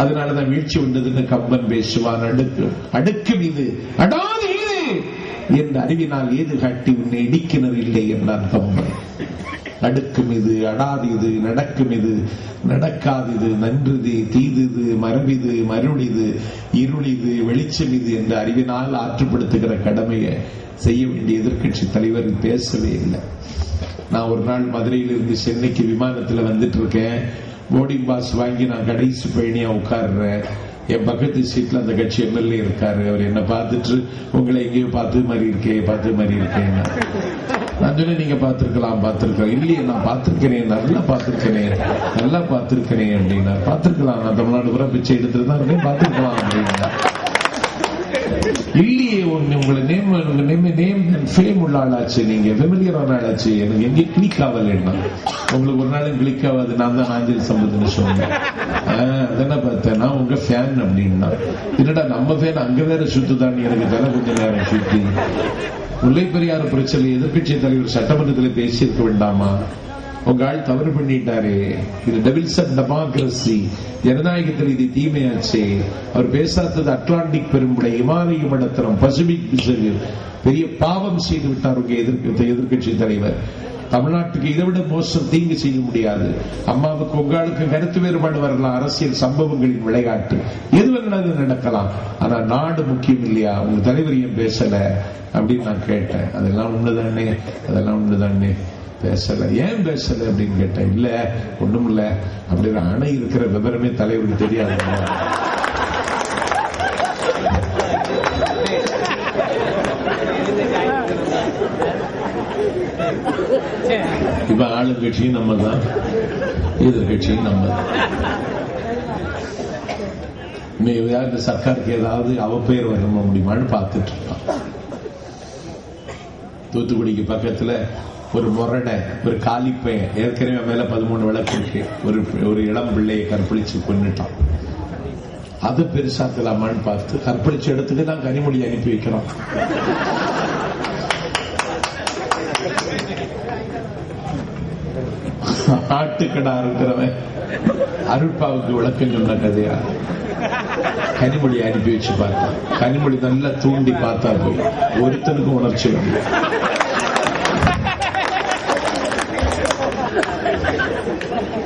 அதனாலதான் வீழ்ச்சி வந்ததுன்னு கம்பன் பேசுவான். அடுக்கு மீது அடாது என்ற அறிவினால் ஏது காட்டி உன்னை இடிக்கினர் இல்லை என்றான் கம்பன். அடுக்கும் இது, அடாதிது, நடக்கும் இது, நடக்காதது, நன்றுது, தீதுது, மரபிது, மருளிது, இருளிது, வெளிச்சம் இது என்ற அறிவினால் ஆற்றுப்படுத்துகிற கடமையை செய்ய வேண்டிய எதிர்கட்சி தலைவர் பேசவே இல்லை. நான் ஒரு நாள் மதுரையிலிருந்து சென்னைக்கு விமானத்தில் வந்துட்டு இருக்கேன். போர்டிங் பாஸ் வாங்கி நான் கடைசி பயணியா உட்கார்றேன். என் பக்கத்து சீட்ல அந்த கட்சி எம்எல்ஏ இருக்காரு. அவர் என்ன பார்த்துட்டு, உங்களை எங்கேயோ பார்த்து மாதிரி இருக்கேன். நான் சொன்னேன், நீங்க பார்த்திருக்கலாம். இல்லையே, நான் பார்த்திருக்கிறேன், நல்லா பார்த்திருக்கிறேன் அப்படின்னா. பார்த்திருக்கலாம், நான் தமிழ்நாடு பூரா பிச்சை எடுத்துட்டு தான் இருக்கேன், பார்த்திருக்கலாம் அப்படின்னா. இல்லையே, உங்களை நேம் ஃபேம் உள்ள ஆளாச்சு, நீங்க ஃபெமிலியரான ஆளாச்சு, எனக்கு எங்கே கிளிக் ஆகலன்னா. உங்களுக்கு ஒரு நாளும் கிளிக் ஆகாது. நான் தான் நாஞ்சில் சம்பத்துன்னு சொன்னேன். அதென்ன பார்த்தேன், நான் உங்க ஃபேன் அப்படின்னா. என்னடா நம்ம ஃபேன் அங்க வேற சுத்துதான், எனக்கு தலை கொஞ்ச நேரம் சுத்தி. முல்லை பெரியாறு பிரச்சனை எதிர்கட்சி தலைவர் சட்டமன்றத்தில் பேசியிருக்க வேண்டாமா? உங்க ஆள் தவறு பண்ணிட்டாரு. இது டெவில்ஸ் ஆஃப் டெமோக்ரசி, ஜனநாயகத்தில் இது தீமையாச்சு. அவர் பேசாதது அட்லாண்டிக் பெரும்படை, இமாலய மடத்தரம், பசிபிக் பிசகு, பெரிய பாவம் செய்து விட்டார் உங்க எதிர்கட்சி தலைவர். தமிழ்நாட்டுக்கு இதை விட மோசம் தீங்கு செய்ய முடியாது. அம்மாவுக்கு உங்களுக்கு கருத்து வேறுபாடு வரலாம், அரசியல் சம்பவங்களின் விளையாட்டு எது வேணாலும் நடக்கலாம். ஆனா நாடு முக்கியம் இல்லையா? உங்க தலைவர் ஏன் பேசல அப்படின்னு நான் கேட்டேன். அதெல்லாம் உண்மைதானே பேசல. ஏன் பேசல அப்படின்னு கேட்டேன். இல்ல ஒண்ணும் இல்ல அப்படின்னு. அணை இருக்கிற விவரமே தலைவருக்கு தெரியாது. இப்ப ஆளுங்கட்சியும் நம்ம தான், எதிர்கட்சியும் நம்ம தான். இந்த சர்க்காருக்கு ஏதாவது அவப்பெயர் வர முடியுமான்னு பார்த்துட்டு இருக்கான். தூத்துக்குடிக்கு பக்கத்துல ஒரு முரடை, ஒரு காலிப்பையன், ஏற்கனவே மேல 13 விளக்கு இருக்கு, ஒரு இளம் பிள்ளையை கற்பழிச்சு கொன்னுட்டான். அது பெருசாக்கலாமான்னு பார்த்து கற்பழிச்ச இடத்துக்கு தான் கனிமொழி அனுப்பி வைக்கிறோம். ஆட்டுக்கடா இருக்கிறவன் அருட்பாவுக்கு விளக்கம் சொன்ன கதையா கனிமொழி அனுப்பி வச்சு பார்த்தா. கனிமொழி நல்லா தூண்டி பார்த்தா போய் ஒருத்தனுக்கும் உணர்ச்சி வந்து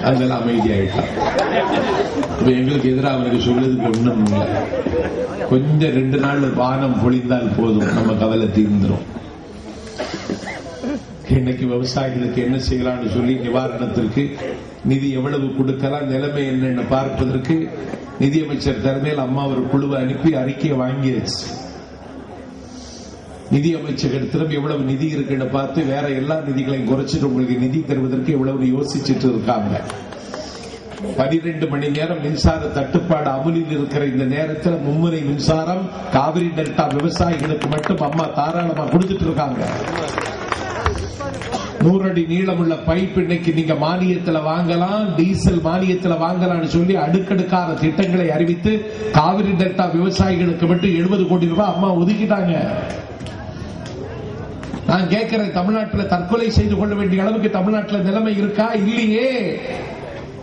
அதெல்லாம் அமைதியாயிட்டான். எங்களுக்கு எதிராக அவனுக்கு சொல்றதுக்கு ஒண்ணும் இல்லை. கொஞ்சம் 2 நாள் வானம் பொழிந்தால் போதும், நம்ம கவலை தீர்ந்துரும். இன்னைக்கு விவசாயிகளுக்கு என்ன செய்யலாம்னு சொல்லி நிவாரணத்திற்கு நிதி எவ்வளவு கொடுக்கலாம், நிலைமை என்னன்னு பார்ப்பதற்கு நிதியமைச்சர் தலைமையில் அம்மா ஒரு குழுவை அனுப்பி அறிக்கையை வாங்கியாச்சு. நிதி அமைச்சகத்திலும் எவ்வளவு நிதி இருக்குன்னு பார்த்து வேற எல்லா நிதிகளையும் குறைச்சிட்டு உங்களுக்கு நிதி தருவதற்கு எவ்வளவு யோசிச்சுட்டு இருக்காங்க. 12 மணி நேரம் மின்சார தட்டுப்பாடு அமலில் இருக்கிற இந்த நேரத்தில் மும்முனை மின்சாரம் காவிரி டெல்டா விவசாயிகளுக்கு மட்டும் அம்மா தாராளமா கொடுத்துட்டு இருக்காங்க. 100 அடி நீளமுள்ள பைப் இன்னைக்கு நீங்க மானியத்தில் வாங்கலாம், டீசல் மானியத்தில் வாங்கலாம்னு சொல்லி அடுக்கடுக்கான திட்டங்களை அறிவித்து காவிரி டெல்டா விவசாயிகளுக்கு மட்டும் 70 கோடி ரூபாய் அம்மா ஒதுக்கிட்டாங்க. நான் கேட்கிறேன், தமிழ்நாட்டில் தற்கொலை செய்து கொள்ள வேண்டிய அளவுக்கு தமிழ்நாட்டில் நிலைமை இருக்கா? இல்லையே.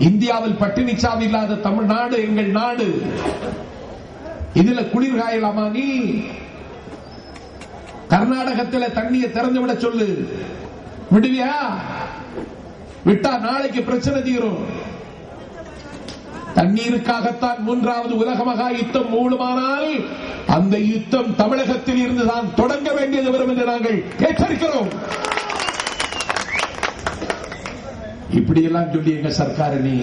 இந்தியாவில் பட்டினி சாவு இல்லாத தமிழ்நாடு எங்கள் நாடு. இதுல குளிர் காயலாமா? நீ கர்நாடகத்தில் தண்ணியை திறந்து விட சொல்லு, விடுவியா? விட்டா நாளைக்கு பிரச்சனை தீரும். தண்ணீருக்காகத்தான் 3வது உலக மகா யுத்தம் மூலமானால் அந்த யுத்தம் தமிழகத்தில் இருந்து தான் தொடங்க வேண்டியது வரும் என்று நாங்கள் எச்சரிக்கிறோம். இப்படியெல்லாம் சொல்லி எங்க சர்க்காரை நீ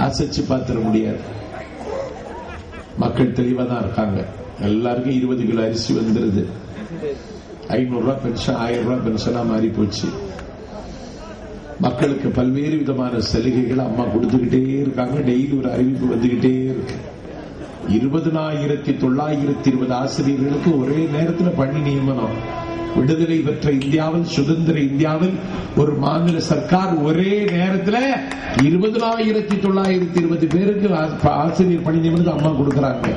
அசைச்சு பார்த்திட முடியாது. மக்கள் தெளிவா தான் இருக்காங்க. எல்லாருக்கும் 20 கிலோ அரிசி வந்துருது. 500 ரூபாய் பென்ஷன் 1000 ரூபாய் பென்ஷனா மாறி போச்சு. மக்களுக்கு பல்வேறு விதமான சலுகைகள் அம்மா கொடுத்துக்கிட்டே இருக்காங்க. டெய்லி ஒரு அறிவிப்பு வந்துகிட்டே இருக்கு. 20,920 ஆசிரியர்களுக்கு ஒரே நேரத்தில் பணி நியமனம். விடுதலை பெற்ற இந்தியாவில், சுதந்திர இந்தியாவில் ஒரு மாநில சர்க்கார் ஒரே நேரத்தில் 20,920 பேருக்கு ஆசிரியர் பணி நியமனத்தை அம்மா கொடுக்கிறாங்க.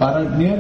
பாராட்டினியா?